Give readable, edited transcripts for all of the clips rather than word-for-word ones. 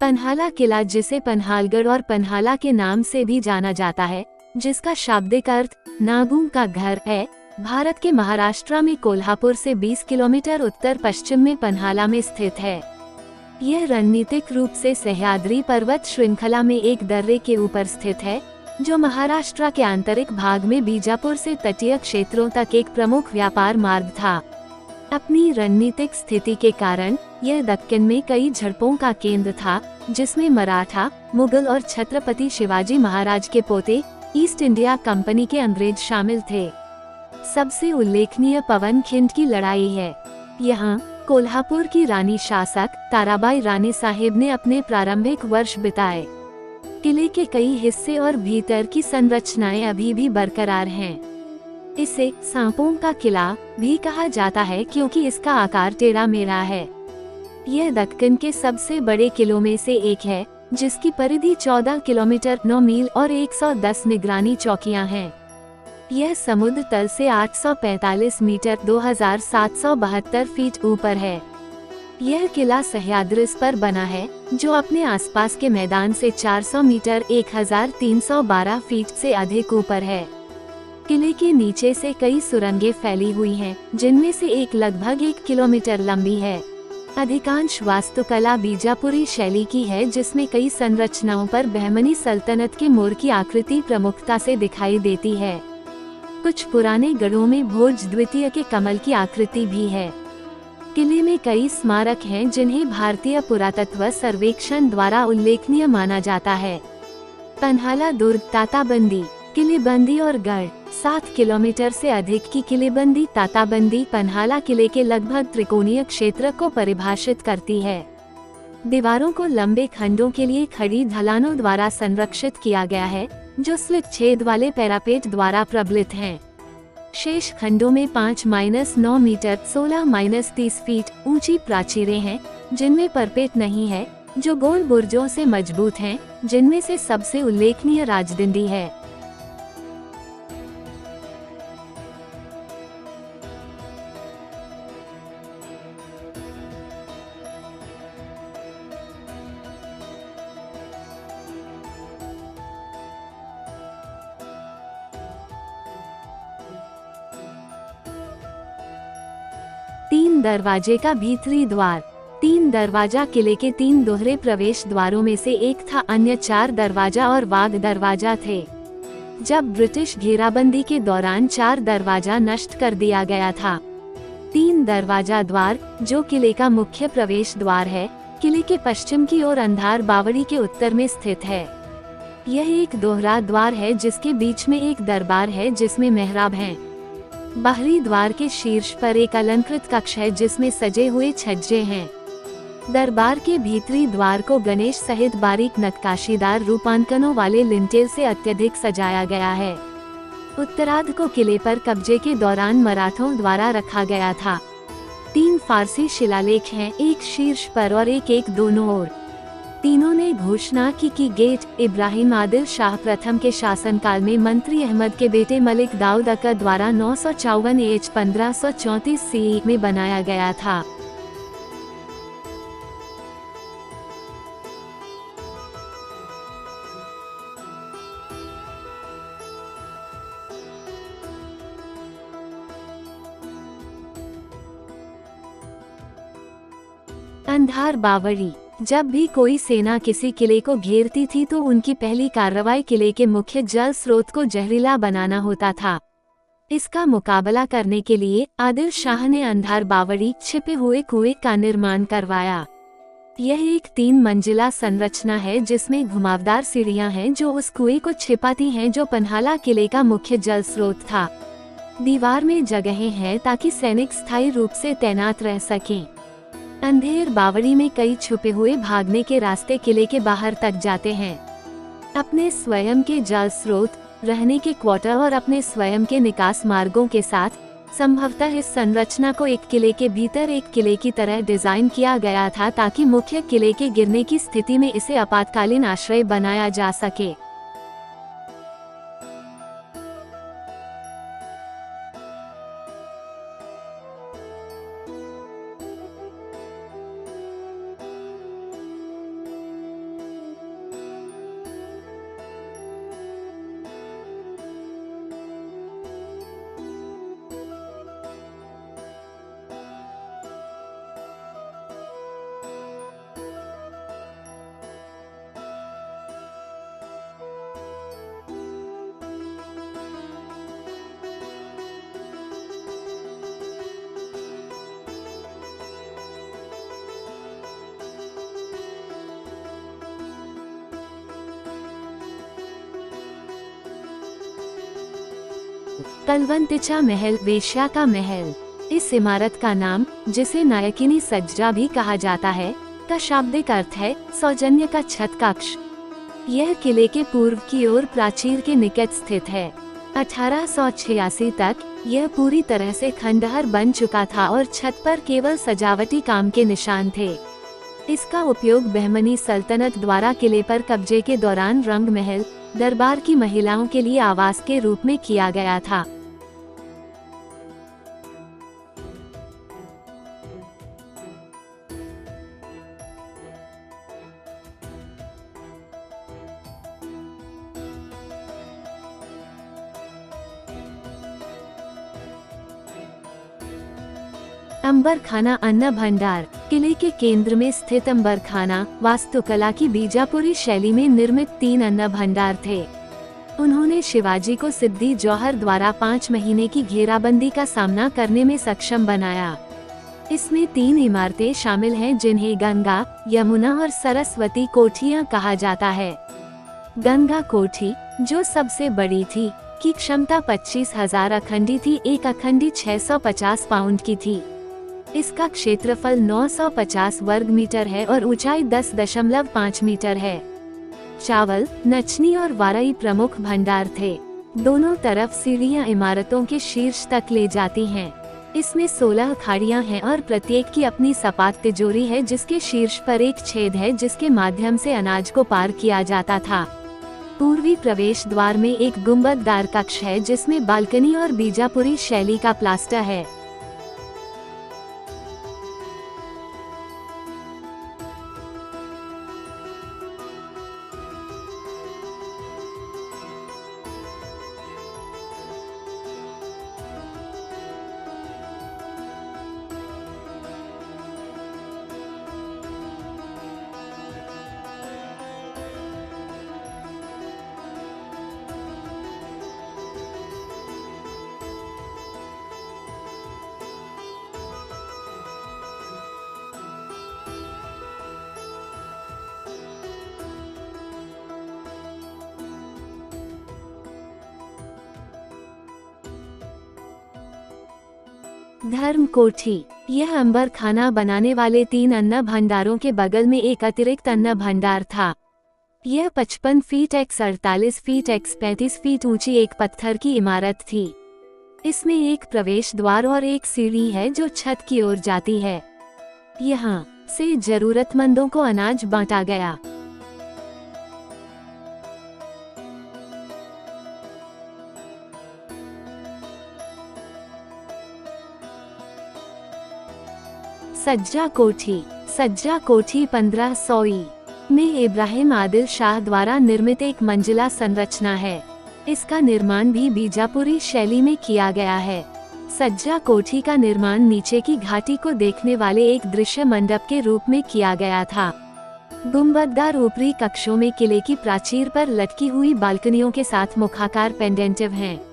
पन्हाला किला, जिसे पन्हालगढ़ और पन्हाला के नाम से भी जाना जाता है, जिसका शाब्दिक अर्थ नागू का घर है, भारत के महाराष्ट्र में कोल्हापुर से 20 किलोमीटर उत्तर पश्चिम में पन्हाला में स्थित है। यह रणनीतिक रूप से सह्याद्री पर्वत श्रृंखला में एक दर्रे के ऊपर स्थित है, जो महाराष्ट्र के आंतरिक भाग में बीजापुर से तटीय क्षेत्रों तक एक प्रमुख व्यापार मार्ग था। अपनी रणनीतिक स्थिति के कारण यह दक्कन में कई झड़पों का केंद्र था, जिसमें मराठा, मुगल और छत्रपति शिवाजी महाराज के पोते ईस्ट इंडिया कंपनी के अंग्रेज शामिल थे। सबसे उल्लेखनीय पवनखिंड की लड़ाई है। यहाँ कोल्हापुर की रानी शासक ताराबाई रानी साहेब ने अपने प्रारंभिक वर्ष बिताए। किले के कई हिस्से और भीतर की संरचनाएं अभी भी बरकरार हैं। इसे सांपों का किला भी कहा जाता है, क्योंकि इसका आकार टेढ़ा मेढ़ा है। यह दक्कन के सबसे बड़े किलों में से एक है, जिसकी परिधि 14 किलोमीटर 9 मील और 110 निगरानी चौकियां हैं। यह समुद्र तल से 845 मीटर 2772 फीट ऊपर है। यह किला सह्याद्रिस पर बना है, जो अपने आसपास के मैदान से 400 मीटर 1312 फीट से अधिक ऊपर है। किले के नीचे से कई सुरंगें फैली हुई हैं, जिनमें से एक लगभग 1 किलोमीटर लंबी है। अधिकांश वास्तुकला बीजापुरी शैली की है, जिसमें कई संरचनाओं पर बहमनी सल्तनत के मोर की आकृति प्रमुखता से दिखाई देती है। कुछ पुराने गढ़ों में भोज द्वितीय के कमल की आकृति भी है। किले में कई स्मारक हैं, जिन्हें भारतीय पुरातत्व सर्वेक्षण द्वारा उल्लेखनीय माना जाता है। पन्हाला दुर्ग, ताताबंदी, किलेबंदी और गढ़। 7 किलोमीटर से अधिक की किलेबंदी ताताबंदी पन्हाला किले के लगभग त्रिकोणीय क्षेत्र को परिभाषित करती है। दीवारों को लंबे खंडों के लिए खड़ी ढलानों द्वारा संरक्षित किया गया है, जो स्लिट छेद वाले पैरापेट द्वारा प्रबलित हैं। शेष खंडों में 5-9 मीटर 16-30 फीट ऊंची प्राचीरें हैं, जिनमें परपेट नहीं है, जो गोल बुर्जों से मजबूत हैं, जिनमें से सबसे उल्लेखनीय राजदिंडी है। तीन दरवाजे का भीतरी द्वार। 3 दरवाजा किले के 3 दोहरे प्रवेश द्वारों में से एक था, अन्य 4 दरवाजा और वाघ दरवाजा थे। जब ब्रिटिश घेराबंदी के दौरान 4 दरवाजा नष्ट कर दिया गया था। 3 दरवाजा द्वार, जो किले का मुख्य प्रवेश द्वार है, किले के पश्चिम की ओर अंधार बावड़ी के उत्तर में स्थित है। यह एक दोहरा द्वार है, जिसके बीच में एक दरबार है, जिसमें मेहराब हैं। बाहरी द्वार के शीर्ष पर एक अलंकृत कक्ष है, जिसमें सजे हुए छज्जे हैं। दरबार के भीतरी द्वार को गणेश सहित बारीक नक्काशीदार रूपांकनों वाले लिंटेल से अत्यधिक सजाया गया है। उत्तरार्ध को किले पर कब्जे के दौरान मराठों द्वारा रखा गया था। 3 फारसी शिलालेख हैं, एक शीर्ष पर और एक दोनों ओर। तीनों ने घोषणा की कि गेट इब्राहिम आदिल शाह प्रथम के शासनकाल में मंत्री अहमद के बेटे मलिक दाऊद अका द्वारा 954 एच 1534 सी में बनाया गया था। अंधार बावड़ी। जब भी कोई सेना किसी किले को घेरती थी, तो उनकी पहली कार्रवाई किले के मुख्य जल स्रोत को जहरीला बनाना होता था। इसका मुकाबला करने के लिए आदिल शाह ने अंधार बावड़ी छिपे हुए कुएं का निर्माण करवाया। यह एक 3 मंजिला संरचना है, जिसमें घुमावदार सीढ़ियां हैं, जो उस कुएं को छिपाती हैं, जो पन्हाला किले का मुख्य जल स्रोत था। दीवार में जगहें हैं ताकि सैनिक स्थायी रूप से तैनात रह सकें। अंधेर बावड़ी में कई छुपे हुए भागने के रास्ते किले के बाहर तक जाते हैं। अपने स्वयं के जल स्रोत, रहने के क्वार्टर और अपने स्वयं के निकास मार्गों के साथ संभवतः इस संरचना को एक किले के भीतर एक किले की तरह डिजाइन किया गया था, ताकि मुख्य किले के गिरने की स्थिति में इसे आपातकालीन आश्रय बनाया जा सके। तलवंतिचा महल, वेश्या का महल। इस इमारत का नाम, जिसे नायकिनी सज्जा भी कहा जाता है, का शाब्दिक अर्थ है सौजन्य का छत कक्ष। यह किले के पूर्व की ओर प्राचीर के निकट स्थित है। 1886 तक यह पूरी तरह से खंडहर बन चुका था और छत पर केवल सजावटी काम के निशान थे। इसका उपयोग बहमनी सल्तनत द्वारा किले पर कब्जे के दौरान रंग महल, दरबार की महिलाओं के लिए आवास के रूप में किया गया था। अंबर खाना अन्न भंडार। किले के केंद्र में स्थित अंबर खाना वास्तुकला की बीजापुरी शैली में निर्मित 3 अन्न भंडार थे। उन्होंने शिवाजी को सिद्दी जौहर द्वारा 5 महीने की घेराबंदी का सामना करने में सक्षम बनाया। इसमें 3 इमारतें शामिल हैं जिन्हें गंगा, यमुना और सरस्वती कोठियां कहा जाता है। गंगा कोठी, जो सबसे बड़ी थी, की क्षमता 25,000 अखंडी थी। एक अखंडी 650 पाउंड की थी। इसका क्षेत्रफल 950 वर्ग मीटर है और ऊंचाई 10.5 मीटर है। चावल, नचनी और वारई प्रमुख भंडार थे। दोनों तरफ सीढ़ियां इमारतों के शीर्ष तक ले जाती हैं। इसमें 16 खाड़ियां हैं और प्रत्येक की अपनी सपाट तिजोरी है, जिसके शीर्ष पर एक छेद है जिसके माध्यम से अनाज को पार किया जाता था। पूर्वी प्रवेश द्वार में एक गुंबददार कक्ष है जिसमें बालकनी और बीजापुरी शैली का प्लास्टर है। धर्म कोठी, यह अंबर खाना बनाने वाले 3 अन्न भंडारों के बगल में एक अतिरिक्त अन्न भंडार था। यह 55 feet x 48 feet x 35 feet ऊंची एक पत्थर की इमारत थी। इसमें एक प्रवेश द्वार और एक सीढ़ी है जो छत की ओर जाती है। यहाँ से जरूरतमंदों को अनाज बांटा गया। सज्जा कोठी, सज्जा कोठी 1500 में इब्राहिम आदिल शाह द्वारा निर्मित एक मंजिला संरचना है। इसका निर्माण भी बीजापुरी शैली में किया गया है। सज्जा कोठी का निर्माण नीचे की घाटी को देखने वाले एक दृश्य मंडप के रूप में किया गया था। गुंबददार ऊपरी कक्षों में किले की प्राचीर पर लटकी हुई बालकनियों के साथ मुखाकार पेंडेंटिव हैं।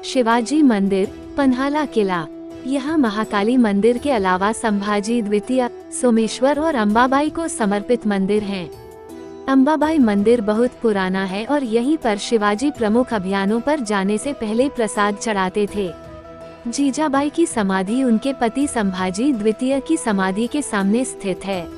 शिवाजी मंदिर, पन्हाला किला। यहाँ महाकाली मंदिर के अलावा संभाजी द्वितीय, सोमेश्वर और अंबाबाई को समर्पित मंदिर हैं। अंबाबाई मंदिर बहुत पुराना है और यहीं पर शिवाजी प्रमुख अभियानों पर जाने से पहले प्रसाद चढ़ाते थे। जीजाबाई की समाधि उनके पति संभाजी द्वितीय की समाधि के सामने स्थित है।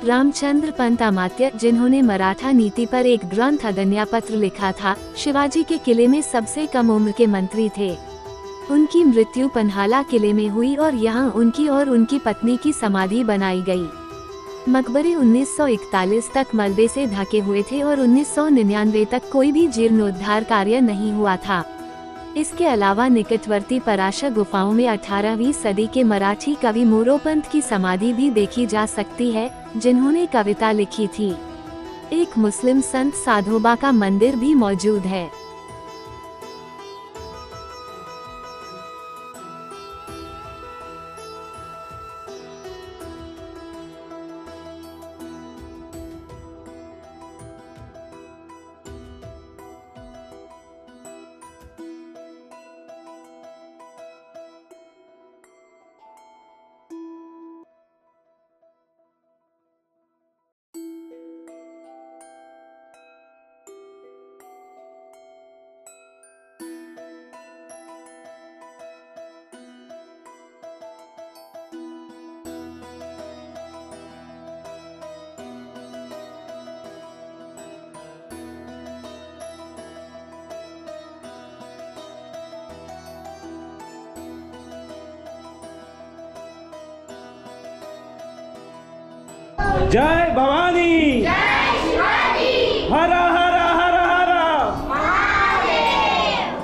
रामचंद्र पंत अमात्य, जिन्होंने मराठा नीति पर एक ग्रंथ अदन्यापत्र लिखा था, शिवाजी के किले में सबसे कम उम्र के मंत्री थे। उनकी मृत्यु पन्हाला किले में हुई और यहाँ उनकी और उनकी पत्नी की समाधि बनाई गई। मकबरे 1941 तक मलबे से ढके हुए थे और 1999 तक कोई भी जीर्णोद्धार कार्य नहीं हुआ था। इसके अलावा निकटवर्ती पराशर गुफाओं में 18वीं सदी के मराठी कवि मोरोपंत की समाधि भी देखी जा सकती है, जिन्होंने कविता लिखी थी। एक मुस्लिम संत साधोबा का मंदिर भी मौजूद है। जय भवानी, जय शिवाजी, हर